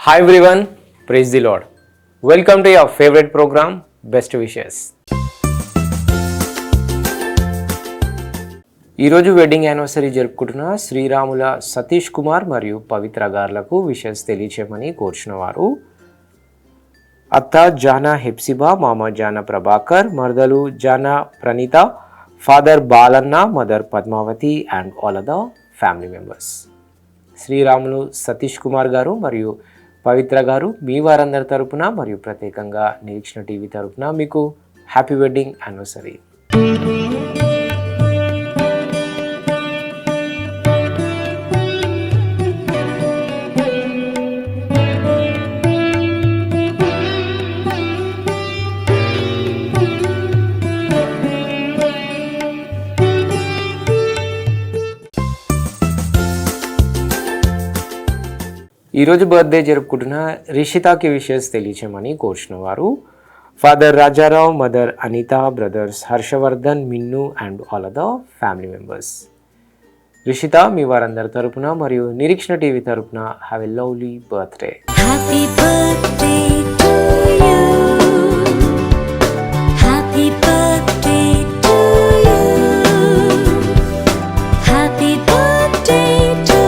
Hi everyone, praise the Lord. Welcome to your favorite program, Best Wishes. ఈరోజు wedding anniversary జరుపుకుంటున్న శ్రీరాముల సతీష్ కుమార్ మరియు పవిత్ర గార్లకు wishes తెలియచేయమని కోరుచున్నవారు అత్త జానా హెప్సిబా, మామ జానా ప్రభాకర్, మరదలు Jana Praneetha, father Balanna, mother Padmavathi and all other family members. Sriramulu Satish Kumar garu మరియు పవిత్ర గారు మీ వారందరి తరపున మరియు ప్రత్యేకంగా నిరీక్షణ టీవీ తరపున మీకు హ్యాపీ వెడ్డింగ్ యానివర్సరీ. ఈరోజు బర్త్డే జరుపుకుంటున్న రిషితాకి విషెస్ తెలియచేయమని కోరుచున్నవారు father Rajarao, mother Anitha, brothers Harshavardhan, Minnu and all other family members. Rishitha మీ వారందరి తరపున మరియు నిరీక్షణ టీవీ తరపున have a lovely birthday. Happy birthday to you. Happy birthday to you. Happy birthday to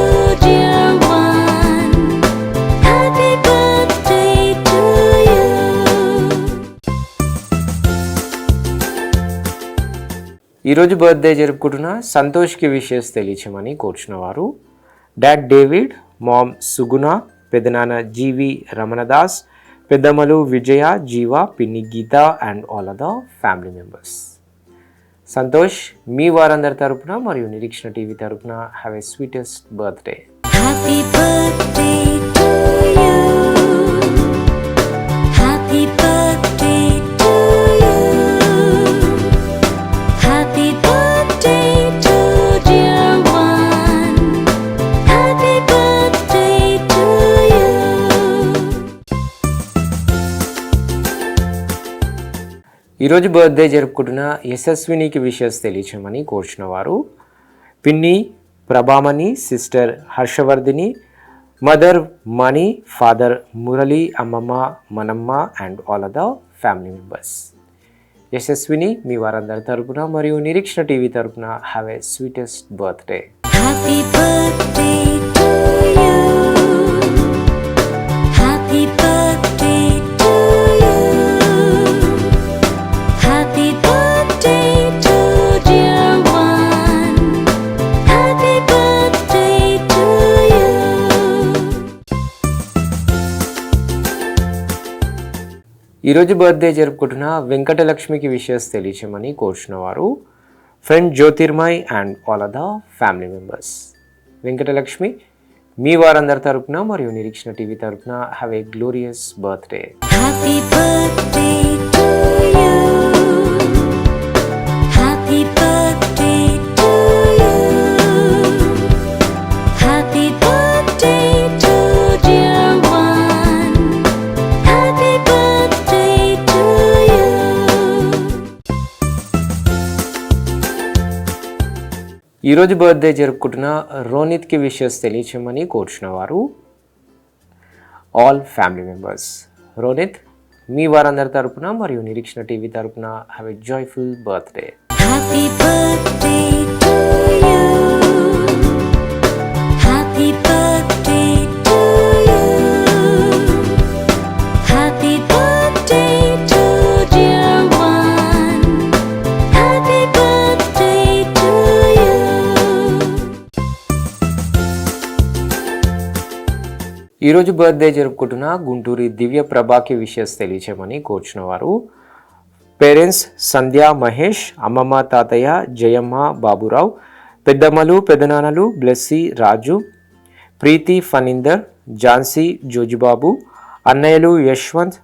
dear one. Happy birthday to you. ఈరోజు birthday జరుపుకుంటున్న సంతోష్కి wishes తెలియచేయమని కోరుచున్నవారు డాడ్ డేవిడ్, మామ్ సుగుణ, పెదనాన్న జీవి రమణదాస్, పెద్దమ్మలు విజయ, జీవ, పిన్ని Geetha and all other family members. Santosh మీ వారందరి తరపున మరియు నిరీక్షణ టీవీ తరపున have a sweetest birthday. Happy birthday to you. Happy birthday to you. Happy birthday to dear one. Happy birthday to you. ఈరోజు birthday జరుపుకుంటున్న యశస్వినికి విషెస్ తెలియచేయమని కోరుచున్నవారు పిన్ని Prabhamani, sister Harshavardhini, mother Mani, father Murali, అమ్మమ్మ Manamma and all other family members. Yashaswini మీ వారందరి తరపున మరియు నిరీక్షణ టీవీ తరపున have a sweetest birthday. Happy birthday to you. Happy birthday to you. Happy birthday to dear one. Happy birthday to you. ఈరోజు బర్త్డే జరుపుకుంటున్న వెంకటలక్ష్మికి wishes తెలియచేయమని కోరుచున్నవారు friend Jyotirmay and all other family members. Venkatalakshmi మీ వారందరి తరపున మరియు నిరీక్షణ టీవీ తరపున have a glorious birthday. Happy birthday to you. Happy birthday to you. Happy birthday to dear one. Happy birthday to you. ఈరోజు బర్త్డే జరుపుకుంటున్న రోనిత్కి విషెస్ తెలియచేయమని కోరుచున్నవారు ఆల్ ఫ్యామిలీ మెంబర్స్. రోనిత్ మీ వారందరి తరపున మరియు నిరీక్షణ టీవీ తరపున have a joyful birthday. Happy birthday to you. Happy birthday to you. Happy birthday to dear one. Happy birthday to you. ఈరోజు బర్త్డే జరుపుకుంటున్న గుంటూరి దివ్య ప్రభాకి విషెస్ తెలియచేయమని కోరుచున్నవారు పేరెంట్స్ సంధ్య మహేష్, అమ్మమ్మ తాతయ్య జయమ్మ బాబురావు, పెద్దమ్మలు పెదనాన్నలు బ్లెస్సీ రాజు, ప్రీతి ఫణీందర్, ఝాన్సీ జోజిబాబు, అన్నయ్యలు యశ్వంత్,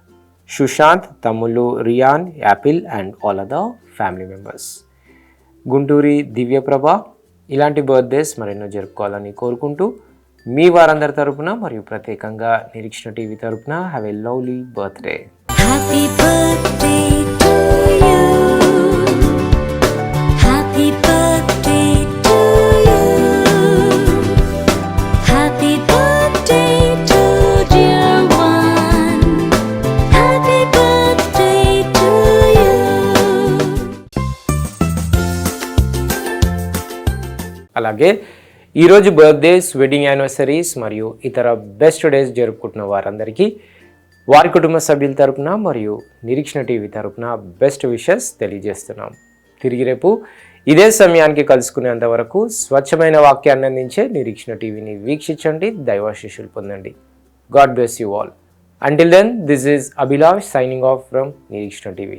సుశాంత్, తమ్ముళ్ళు Riyan, Apple and all other family members. Gunturi Divya Prabha ఇలాంటి బర్త్డేస్ మరెన్నో జరుపుకోవాలని కోరుకుంటూ మీ వారందరి తరపున మరియు ప్రత్యేకంగా నిరీక్షణ టీవీ తరపున have a lovely birthday. Happy birthday to you. Happy birthday to you. Happy birthday to dear అలాగే ఈరోజు బర్త్డేస్, వెడ్డింగ్ యానివర్సరీస్ మరియు ఇతర బెస్ట్ డేస్ జరుపుకుంటున్న వారందరికీ వారి కుటుంబ సభ్యుల తరపున మరియు నిరీక్షణ టీవీ తరపున బెస్ట్ విషెస్ తెలియజేస్తున్నాం. తిరిగి రేపు ఇదే సమయానికి కలుసుకునేంత వరకు స్వచ్ఛమైన వాక్యాన్ని అందించే నిరీక్షణ టీవీని వీక్షించండి, దైవాశీస్సులు పొందండి. God bless you all. Until then, this is Abhilash signing off from Nirikshana TV.